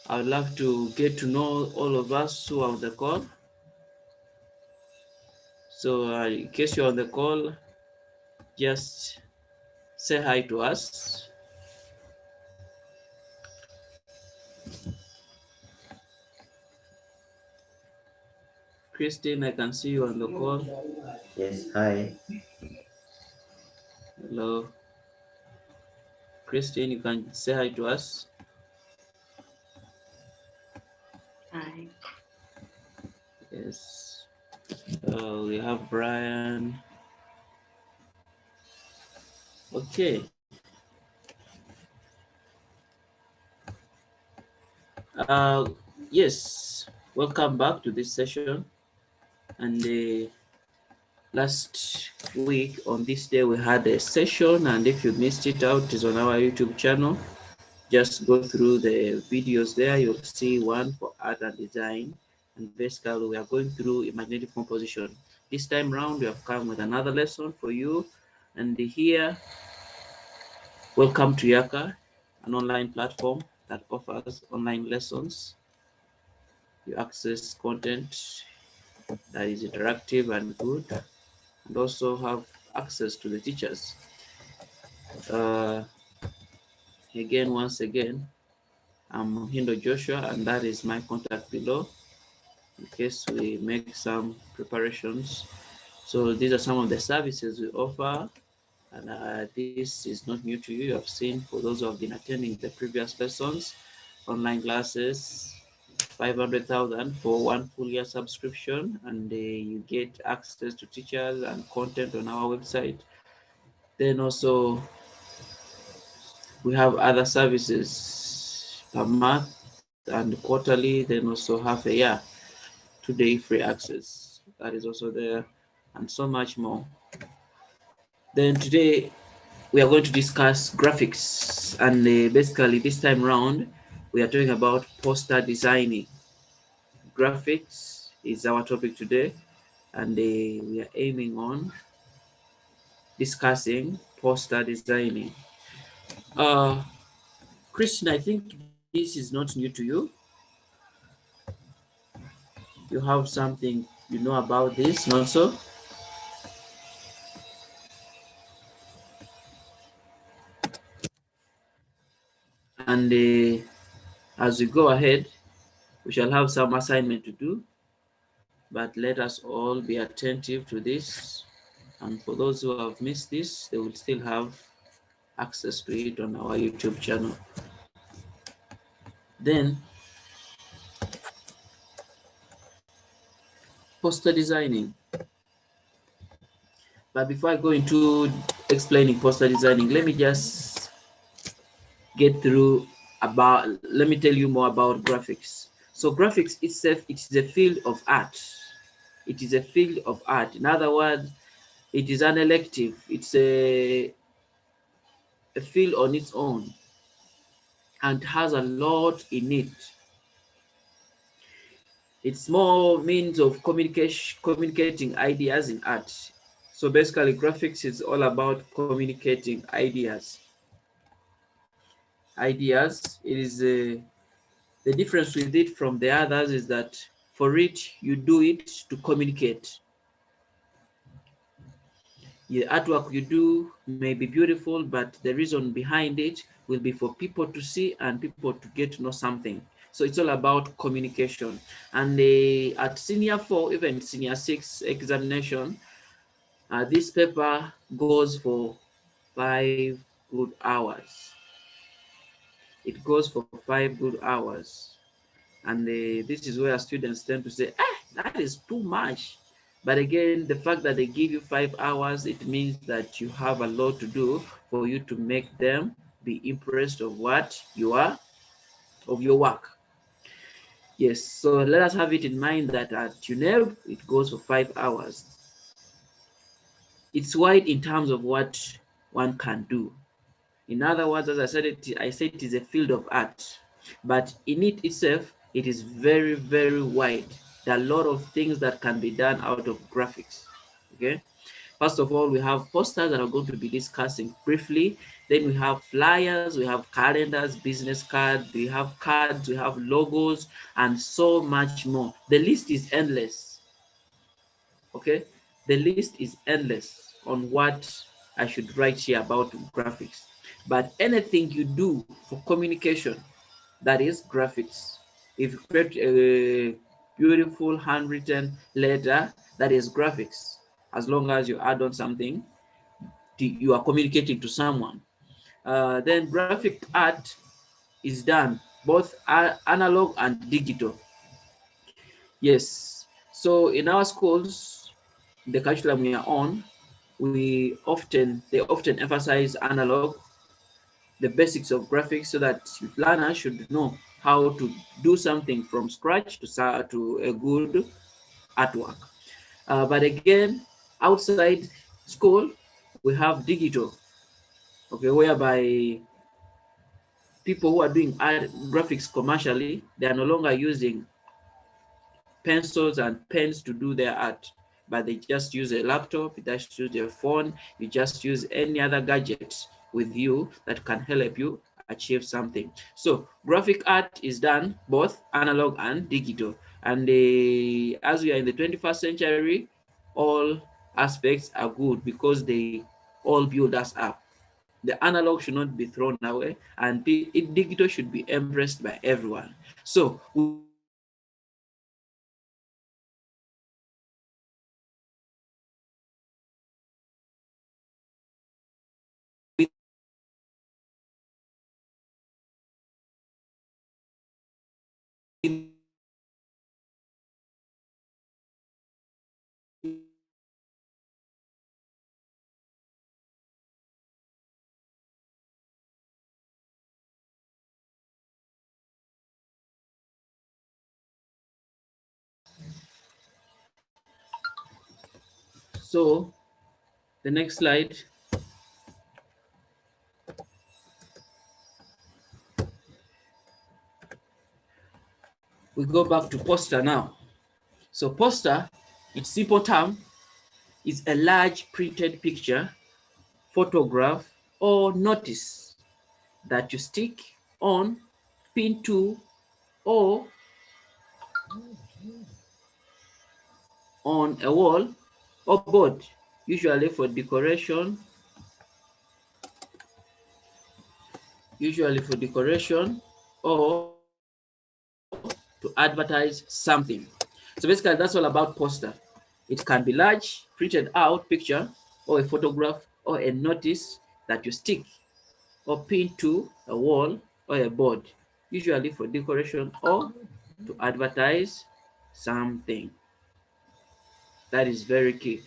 I would love to get to know all of us who are on the call. So in case you're on the call, just say hi to us. Christine, I can see you on the call. Yes, hi. Hello. Christine, you can say hi to us. Hi. Yes. We have Brian. Okay. Uh, yes. Welcome back to this session. And last week on this day we had a session, and if you missed it out, it's on our YouTube channel. Just go through the videos there. You'll see one for art and design, and basically we are going through imaginative composition. This time round we have come with another lesson for you, and here, welcome to Yaaka, an online platform that offers online lessons. You access content that is interactive and good, and also have access to the teachers. Uh, once again, I'm Muhindo Joshua, and that is my contact below in case we make some preparations. So these are some of the services we offer, and this is not new to you. You have seen, for those who have been attending the previous lessons, online classes, 500,000 for one full year subscription, and you get access to teachers and content on our website. Then also we have other services per month and quarterly, then also half a year, 2 day free access. That is also there, and so much more. Then today we are going to discuss graphics, and basically this time round we are talking about poster designing. Graphics is our topic today, and we are aiming on discussing poster designing. Uh, Christian, I think this is not new to you. You have something you know about this, not so? And as we go ahead, we shall have some assignment to do, but let us all be attentive to this. And for those who have missed this, they will still have access to it on our YouTube channel. Then, poster designing. But before I go into explaining poster designing, let me just get through about, let me tell you more about graphics. So graphics itself, it is a field of art. It is a field of art. In other words, it is an elective. It's a field on its own and has a lot in it. It's more means of communicating ideas in art. So basically, graphics is all about communicating ideas. It is the difference with it from the others is that for it you do it to communicate. The artwork you do may be beautiful, but the reason behind it will be for people to see and people to get to know something. So it's all about communication. And at senior 4, even senior 6 examination, this paper goes for 5 good hours. It goes for 5 good hours. And this is where students tend to say, that is too much. But again, the fact that they give you 5 hours, it means that you have a lot to do for you to make them be impressed of what you are, of your work. Yes, so let us have it in mind that at UNEB, it goes for 5 hours. It's wide in terms of what one can do. In other words, as I said it is a field of art, but in it itself, it is very, very wide. There are a lot of things that can be done out of graphics. Okay, First of all, we have posters that are going to be discussing briefly. Then we have flyers, we have calendars, business cards, we have logos, and so much more. The list is endless. Okay, the list is endless on what I should write here about graphics. But anything you do for communication, that is graphics. If you create a beautiful handwritten letter, that is graphics. As long as you add on something, you are communicating to someone. Then graphic art is done both analog and digital. Yes. So in our schools, the curriculum we are on, they often emphasize analog, the basics of graphics, so that learners should know how to do something from scratch to a good artwork. But again, outside school, we have digital, okay, whereby people who are doing art graphics commercially, they are no longer using pencils and pens to do their art, but they just use a laptop, you just use your phone, you just use any other gadget with you that can help you achieve something. So graphic art is done both analog and digital. And as we are in the 21st century, all aspects are good because they all build us up. The analog should not be thrown away, and digital should be embraced by everyone. So within the graphic art, so the next slide, we go back to poster now. So poster, its simple term, is a large printed picture, photograph, or notice that you stick on, pin to, or on a wall or board, usually for decoration, or to advertise something. So basically, that's all about poster. It can be large, printed out picture, or a photograph, or a notice that you stick or pin to a wall or a board, usually for decoration or to advertise something. That is very key.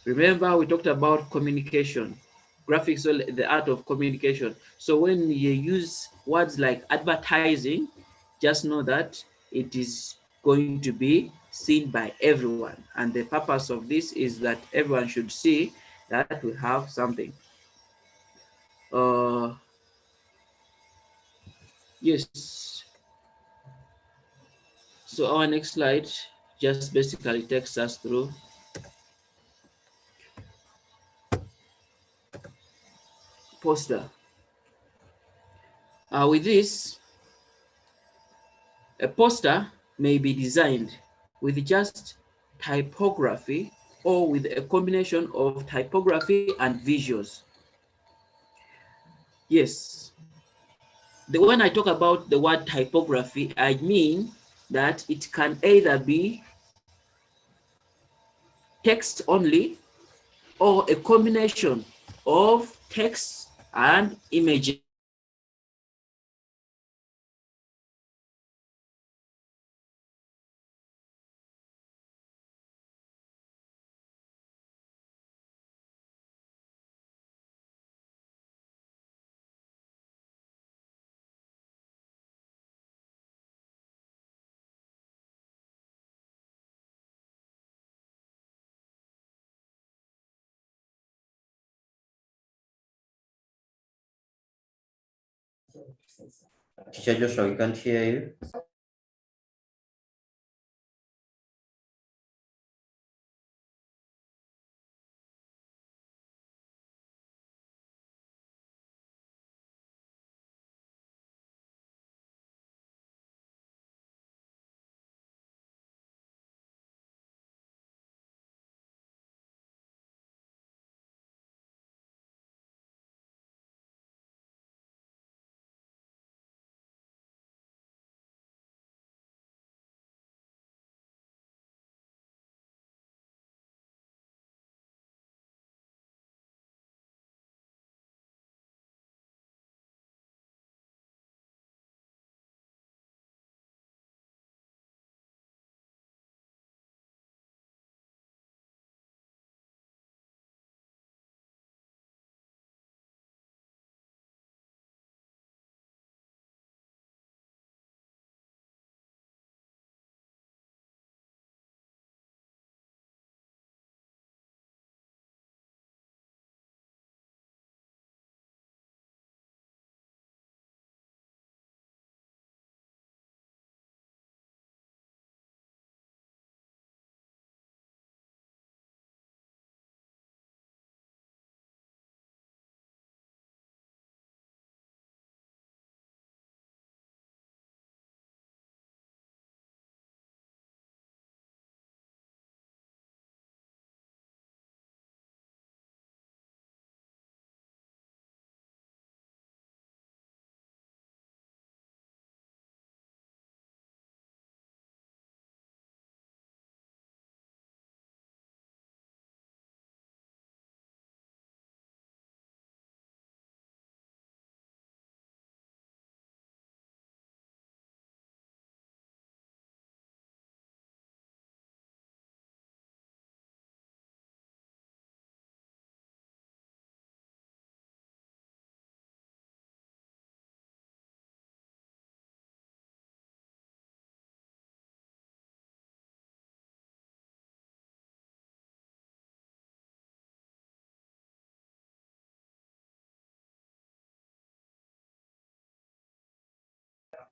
Remember, we talked about communication, graphics, the art of communication. So when you use words like advertising, just know that it is going to be seen by everyone. And the purpose of this is that everyone should see that we have something. Uh, yes. So our next slide just basically takes us through poster. With this, a poster may be designed with just typography or with a combination of typography and visuals. Yes, when I talk about the word typography, I mean that it can either be text only or a combination of text and images. Teacher Joshua, we can't hear you.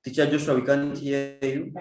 Teacher Joshua, we can't hear you.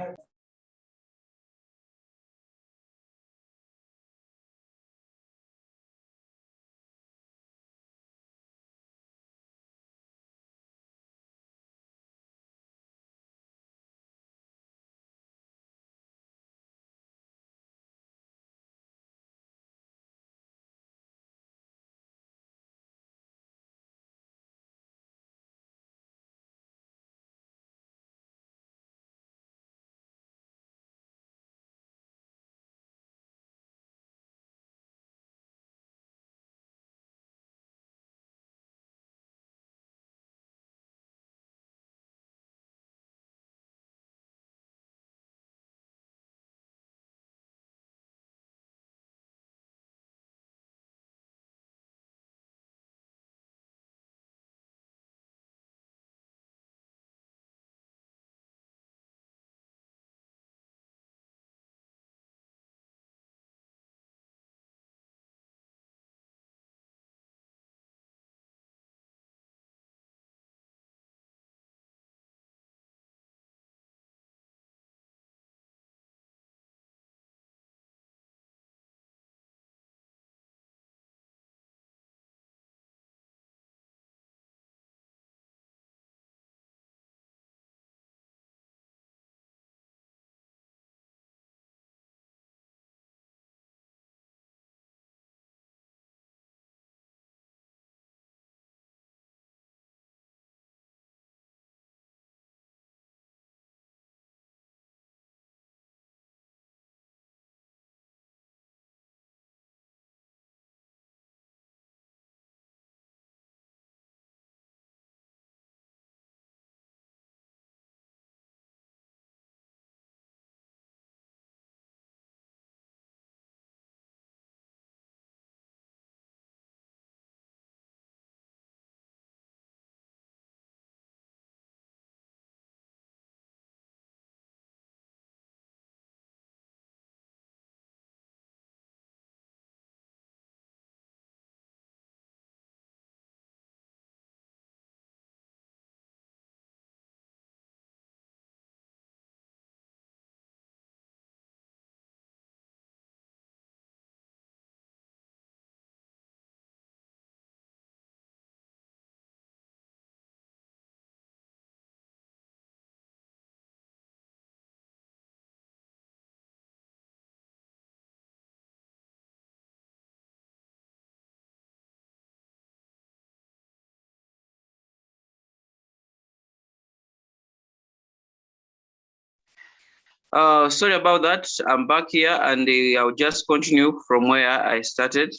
Sorry about that. I'm back here and I'll just continue from where I started.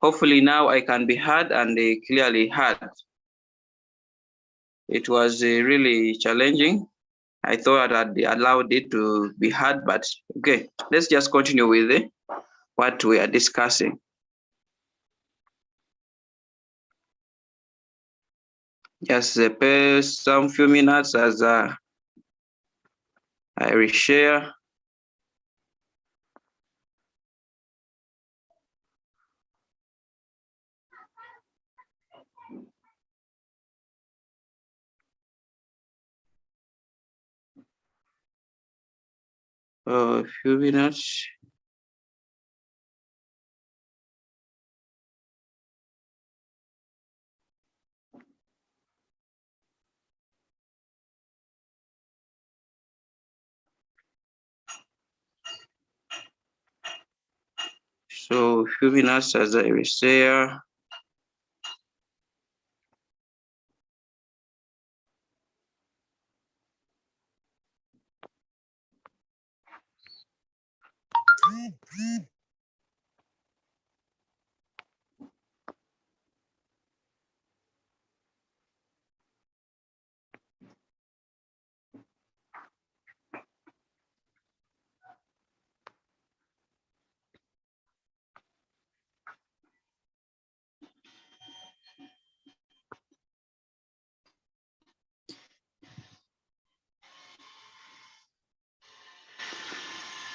Hopefully now I can be heard and clearly heard. It was really challenging. I thought I'd allowed it to be heard, but okay, let's just continue with what we are discussing. Just some few minutes as I reshare. A few minutes. So few minutes as I reshare.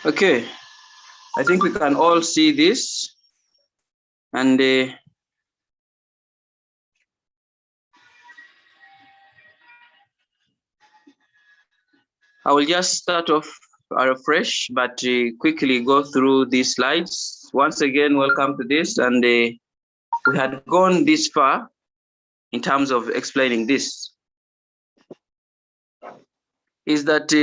Okay, I think we can all see this. And I will just start off afresh, but quickly go through these slides. Once again, welcome to this. And we had gone this far in terms of explaining this. Is that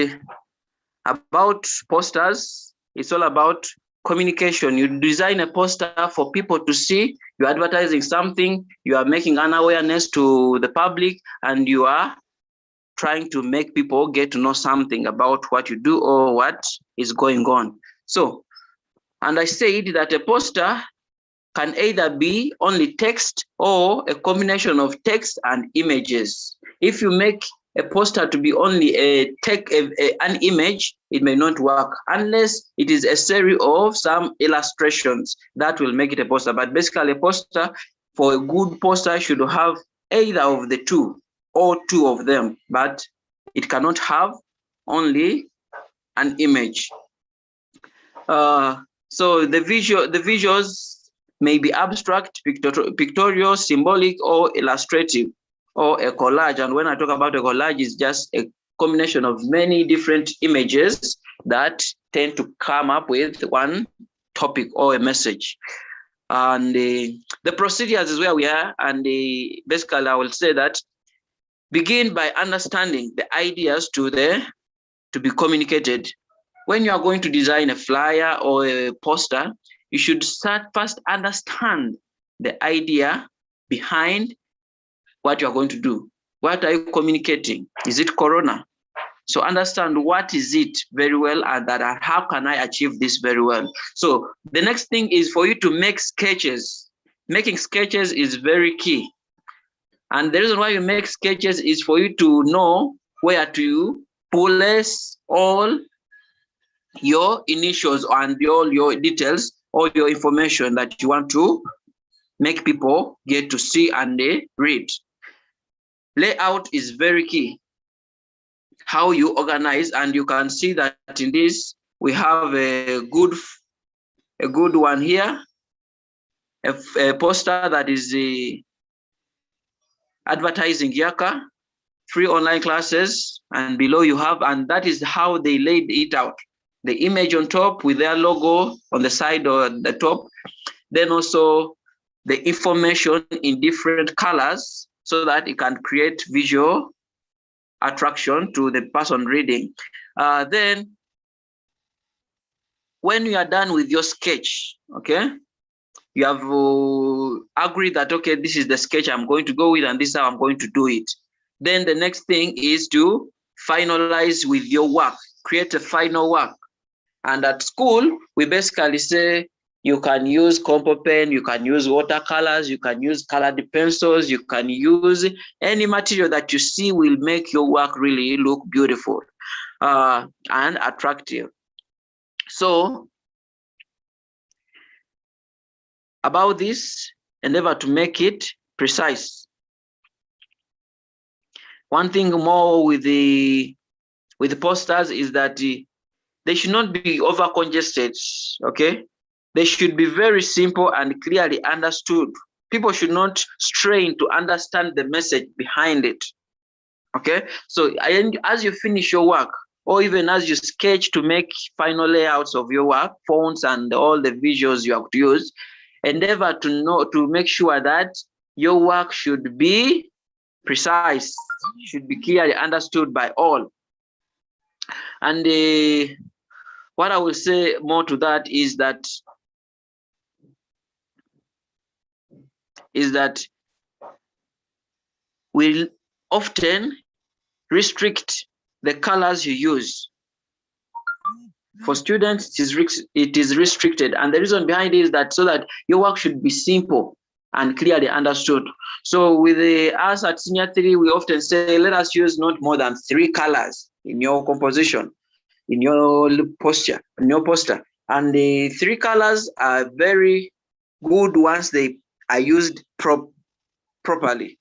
about posters, it's all about communication. You design a poster for people to see, you're advertising something, you are making an awareness to the public, and you are trying to make people get to know something about what you do or what is going on. So, and I said that a poster can either be only text or a combination of text and images. If you make a poster to be only an image, it may not work unless it is a series of some illustrations that will make it a poster. But basically, a poster, for a good poster, should have either of the two or two of them, but it cannot have only an image. So the visuals may be abstract, pictorial, symbolic, or illustrative, or a collage. And when I talk about a collage, it's just a combination of many different images that tend to come up with one topic or a message. And the procedures is where we are. And basically, I will say that begin by understanding the ideas to be communicated. When you are going to design a flyer or a poster, you should first understand the idea behind what you are going to do. What are you communicating? Is it Corona? So understand what is it very well, and that how can I achieve this very well. So the next thing is for you to make sketches. Making sketches is very key. And the reason why you make sketches is for you to know where to place all your initials and all your details, all your information that you want to make people get to see and they read. Layout is very key. How you organize, and you can see that in this we have a good one here, a poster that is advertising Yaaka, free online classes, and below you have, and that is how they laid it out. The image on top with their logo on the side or the top, then also the information in different colors so that it can create visual attraction to the person reading. Then when you are done with your sketch, okay, you have agreed that, okay, this is the sketch I'm going to go with and this is how I'm going to do it. Then the next thing is to finalize with your work, create a final work. And at school, we basically say you can use compo pen, you can use watercolors, you can use colored pencils, you can use any material that you see will make your work really look beautiful and attractive. So about this, endeavor to make it precise. One thing more with the posters is that they should not be over congested, okay? They should be very simple and clearly understood. People should not strain to understand the message behind it, okay? So as you finish your work, or even as you sketch to make final layouts of your work, fonts and all the visuals you have to use, endeavor to make sure that your work should be precise, should be clearly understood by all. And what I will say more to that is that we often restrict the colors you use. For students, it is restricted, and the reason behind it is that so that your work should be simple and clearly understood. So with us at Senior 3, we often say, let us use not more than 3 colors in your composition, in your poster. And the 3 colors are very good once they are used properly.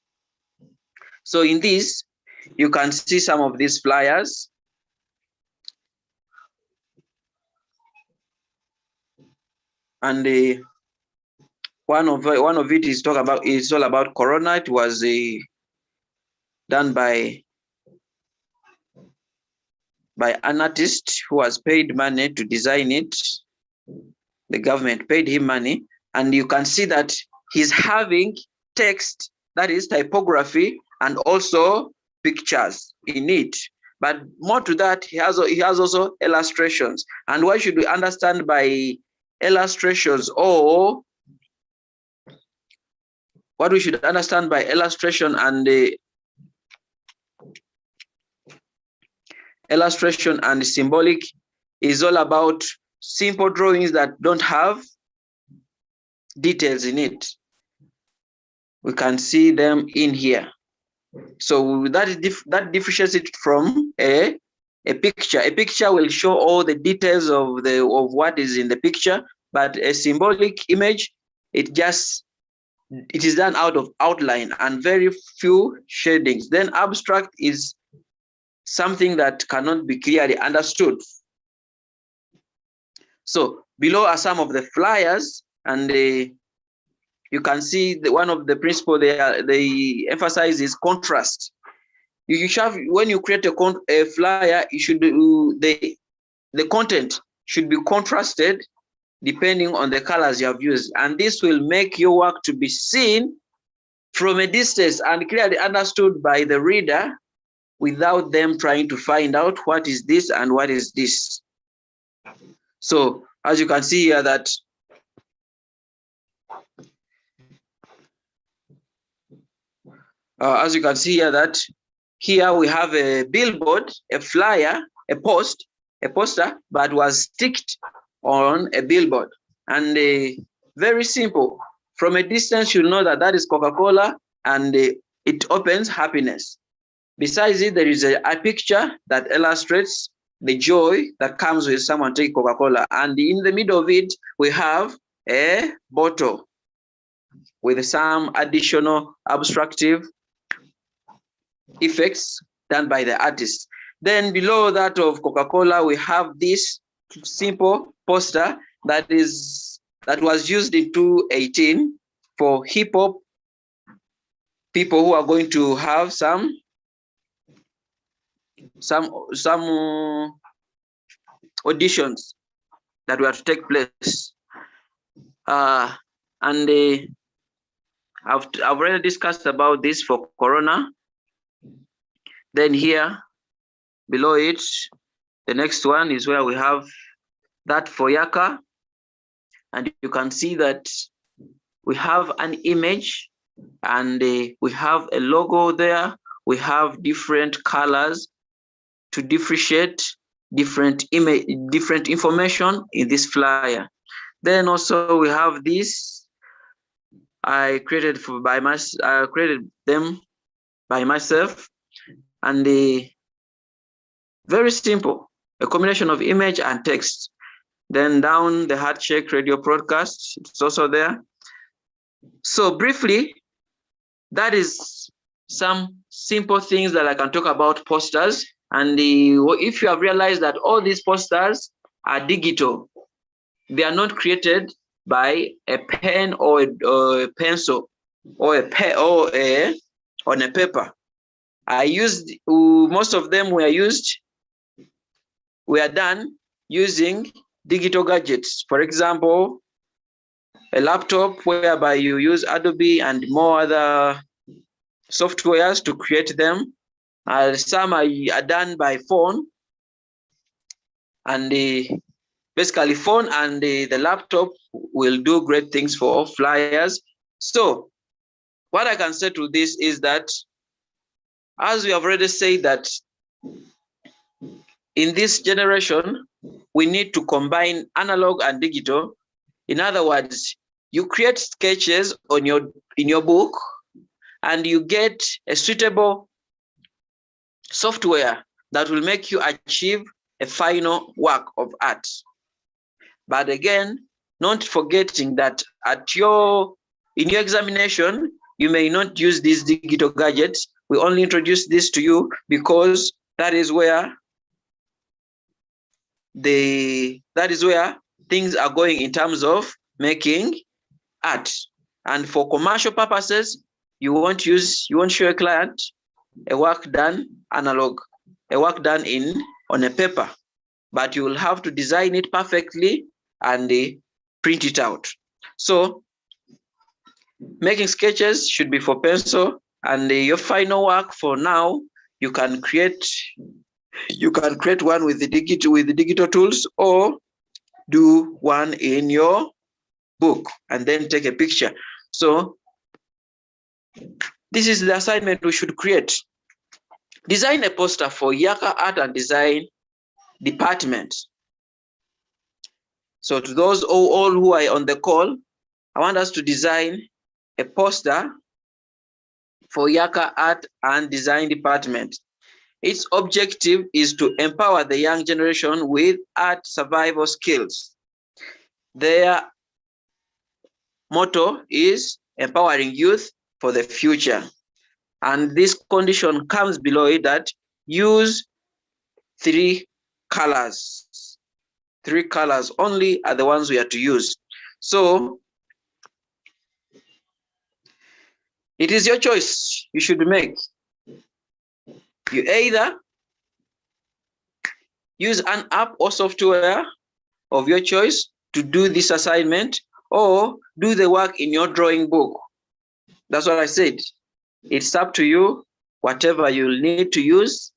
So in this, you can see some of these flyers. And one of it is all about Corona. It was done by by an artist who has paid money to design it. The government paid him money, and you can see that he's having text, that is typography, and also pictures in it. But more to that, he has also illustrations. And what should we understand by illustrations, or what we should understand by illustration and illustration and symbolic is all about simple drawings that don't have details in it. We can see them in here. So that differentiates it from a picture. A picture will show all the details of what is in the picture, but a symbolic image, it is done out of outline and very few shadings. Then abstract is something that cannot be clearly understood. So below are some of the flyers, and you can see one of the principles they emphasize is contrast. You should, when you create a flyer, you should the content should be contrasted depending on the colors you have used, and this will make your work to be seen from a distance and clearly understood by the reader without them trying to find out what is this and what is this. So as you can see here that here we have a billboard, a flyer, a poster, but was sticked on a billboard. And very simple. From a distance, you'll know that that is Coca-Cola, and it opens happiness. Besides it, there is a picture that illustrates the joy that comes with someone taking Coca-Cola. And in the middle of it, we have a bottle with some additional abstractive effects done by the artist. Then below that of Coca-Cola, we have this simple poster that was used in 2018 for hip hop people who are going to have some auditions that were to take place. And I've already discussed about this for Corona. Then here below it, the next one is where we have that for Yaaka, and you can see that we have an image and we have a logo there. We have different colors to differentiate different information in this flyer. Then also we have this. I created them by myself, and very simple, a combination of image and text. Then down the heart check radio broadcast, it's also there. So briefly, that is some simple things that I can talk about posters. And if you have realized that all these posters are digital, they are not created by a pen or a pencil or on a paper. I used most of them were done using digital gadgets. For example, a laptop whereby you use Adobe and more other softwares to create them. Some are done by phone, and basically phone and the laptop will do great things for flyers. So what I can say to this is that, as we have already said, that in this generation, we need to combine analog and digital. In other words, you create sketches in your book, and you get a suitable software that will make you achieve a final work of art. But again, not forgetting that in your examination, you may not use these digital gadgets. We only introduce this to you because that is where things are going in terms of making art. And for commercial purposes, you won't show a client a work done analog, a work done on a paper, but you will have to design it perfectly and print it out. So making sketches should be for pencil, and your final work for now, you can create one with the digital tools, or do one in your book and then take a picture. So this is the assignment we should create. Design a poster for Yaaka Art and Design department. So to those all who are on the call, I want us to design a poster for Yaaka Art and Design department. Its objective is to empower the young generation with art survival skills. Their motto is empowering youth for the future. And this condition comes below it, that use 3 colors. 3 colors only are the ones we are to use. So it is your choice you should make. You either use an app or software of your choice to do this assignment, or do the work in your drawing book. That's what I said. It's up to you. Whatever you'll need to use,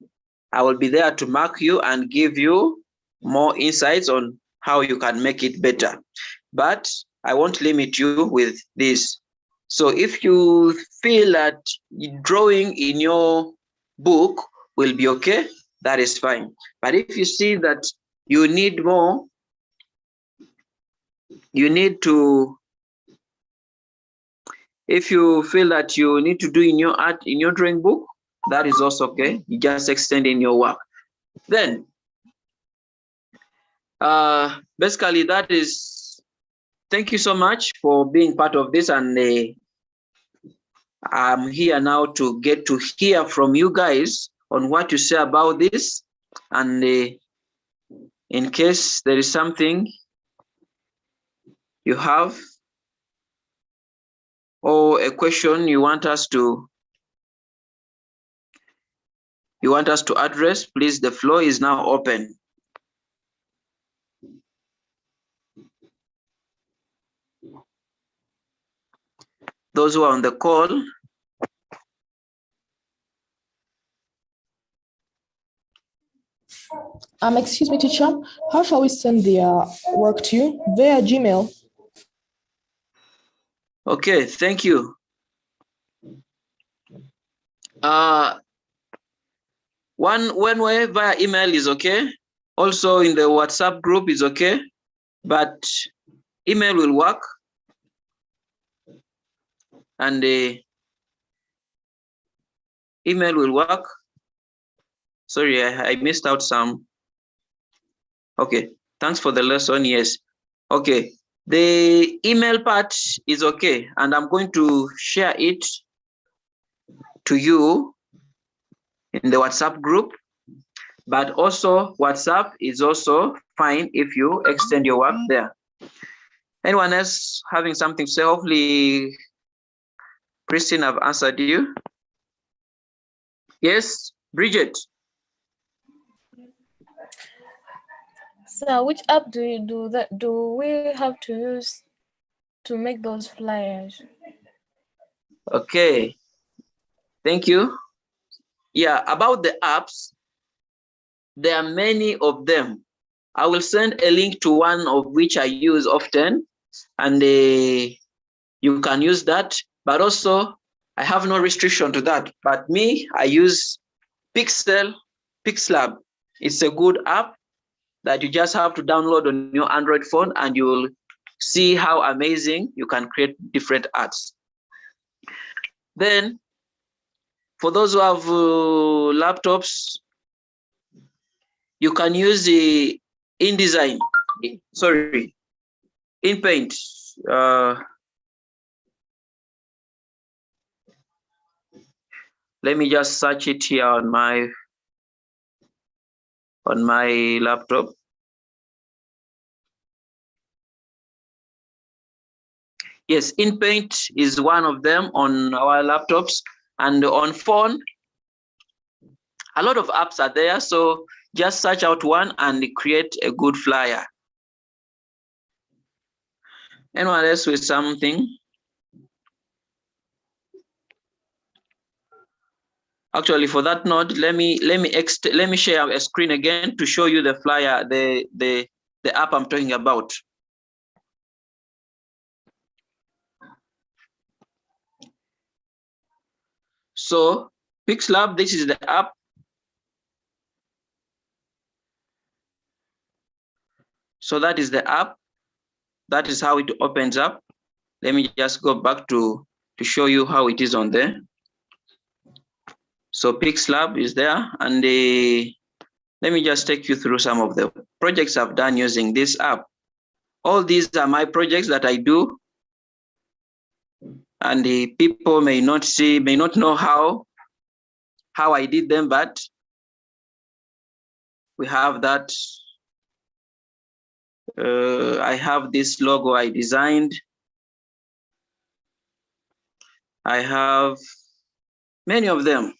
I will be there to mark you and give you more insights on how you can make it better. But I won't limit you with this. So if you feel that drawing in your book will be okay, that is fine. But if you see that you need more, if you feel that you need to do in your art, in your drawing book, that is also okay. You just extend in your work. Then, basically that is, thank you so much for being part of this, and I'm here now to get to hear from you guys on what you say about this, and in case there is something you have or a question you want us to address, please, the floor is now open. Those who are on the call, excuse me, teacher, how shall we send the work to you? Via Gmail. Okay, thank you. One way via email is okay. Also in the WhatsApp group is okay, but email will work. And email will work. Sorry, I missed out some. Okay, thanks for the lesson. Yes. Okay, the email part is okay, and I'm going to share it to you in the WhatsApp group. But also WhatsApp is also fine if you extend your work there. Anyone else having something to say? Hopefully, Christine, I've answered you. Yes, Bridget. So which app do we have to use to make those flyers? Okay, thank you. Yeah, about the apps, there are many of them. I will send a link to one of which I use often, and you can use that. But also, I have no restriction to that. But me, I use Picslab. It's a good app that you just have to download on your Android phone, and you will see how amazing you can create different arts. Then, for those who have laptops, you can use the InDesign, sorry, InPaint. Let me just search it here on my laptop. Yes, InPaint is one of them on our laptops, and on phone, A lot of apps are there, so just search out one and create a good flyer. Anyone else with something? Actually, for that note, let me share a screen again to show you the flyer, the app I'm talking about. So Picslab, this is the app. So that is the app. That is how it opens up. Let me just go back to show you how it is on there. So Picslab is there, and let me just take you through some of the projects I've done using this app. All these are my projects that I do, and the people may not know how I did them, but we have that. I have this logo I designed. I have many of them.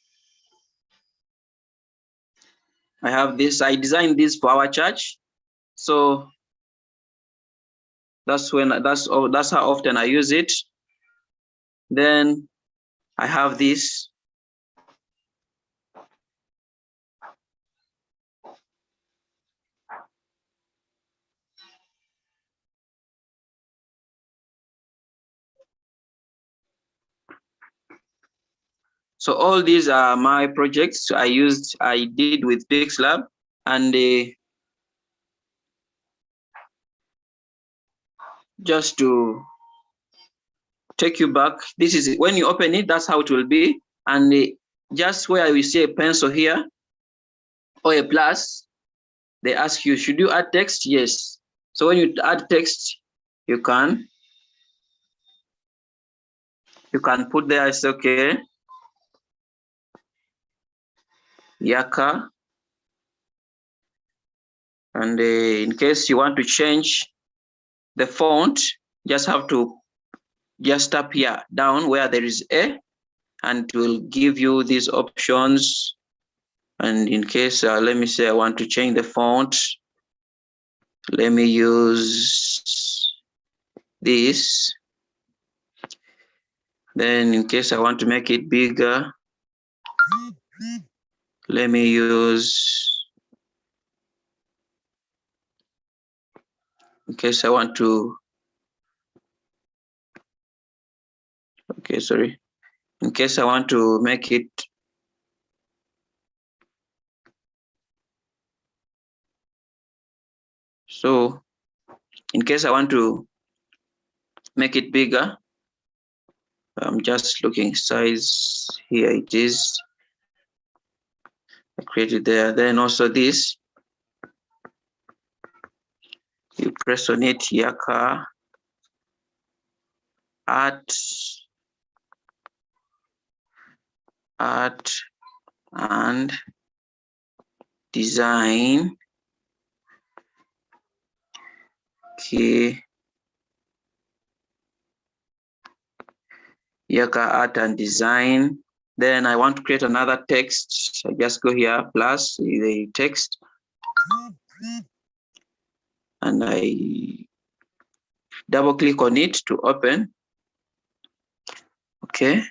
I have this, I designed this for our church. So that's how often I use it. Then I have this. So all these are my projects I did with Picslab, and just to take you back, this is it. When you open it, that's how it will be. And just where we see a pencil here or a plus, they ask you, should you add text? Yes. So when you add text, you can put there, it's okay. Yaaka. And in case you want to change the font, just have to just tap here down where there is A, and it will give you these options. And in case, let me say I want to change the font, let me use this. Then in case I want to make it bigger, let me use, in case I want to, okay, sorry. In case I want to make it, so in case I want to make it bigger, I'm just looking size, here it is. I created there. Then also this, you press on it, Yaaka, art, and design. Okay. Yaaka, art and design. Then I want to create another text. I just go here, plus the text. And I double click on it to open. Okay.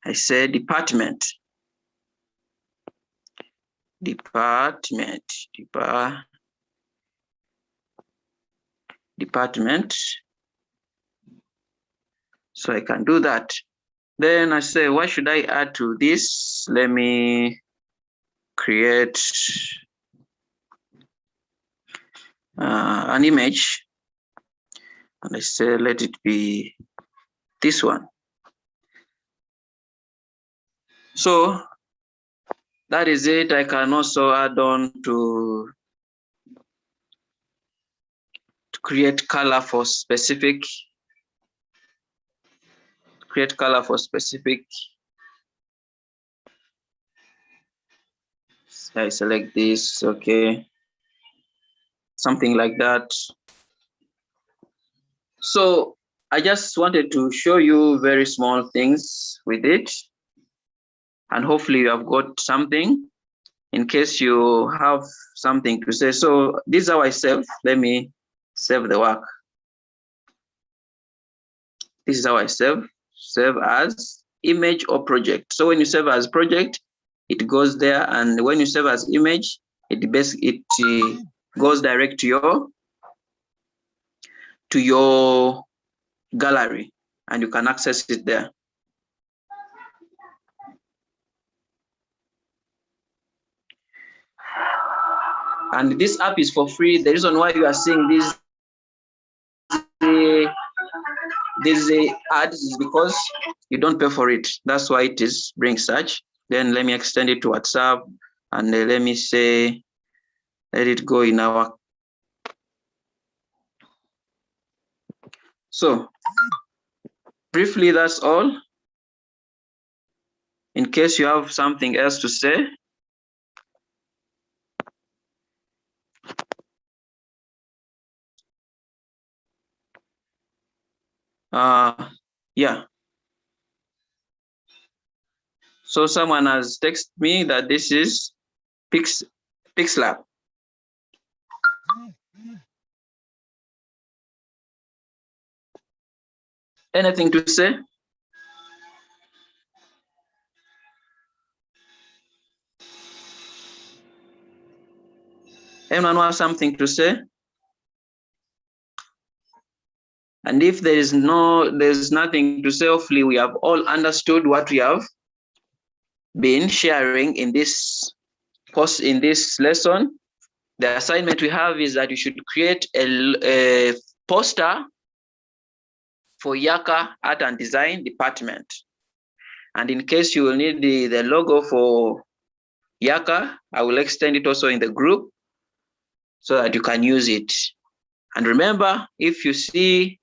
I say department. Department. So I can do that. Then I say, what should I add to this? Let me create an image. And I say, let it be this one. So that is it. I can also add on to create color for specific. I select this, okay. Something like that. So I just wanted to show you very small things with it. And hopefully you have got something. in case you have something to say. So this is how I save. Let me save the work. This is how I save as image or project. So when you save as project, it goes there, and when you save as image, it goes direct to your gallery, and you can access it there. And this app is for free. The reason why you are seeing these ads is because you don't pay for it. That's why it is bring such. Then let me extend it to WhatsApp, and let me say, let it go in our. So briefly, that's all. In case you have something else to say. Yeah. So someone has texted me that this is Picslab. Anything to say? Anyone has something to say? And if there's nothing to say, hopefully we have all understood what we have been sharing in this course, in this lesson. The assignment we have is that you should create a poster for Yaaka Art and Design Department. And in case you will need the logo for Yaaka, I will extend it also in the group so that you can use it. And remember, if you see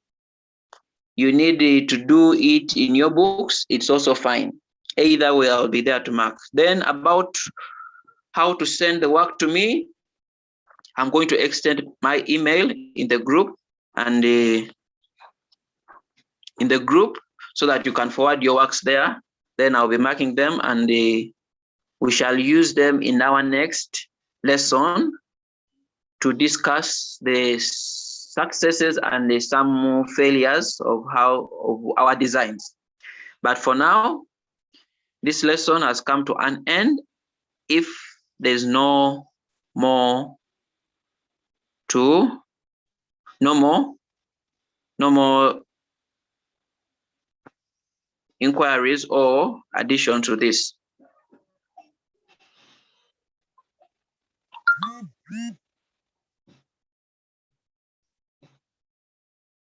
you need to do it in your books, it's also fine. Either way, I'll be there to mark. Then about how to send the work to me, I'm going to extend my email in the group, and in the group, so that you can forward your works there. Then I'll be marking them, and we shall use them in our next lesson to discuss the successes and some failures of our designs. But for now, this lesson has come to an end. If there's no more inquiries or addition to this.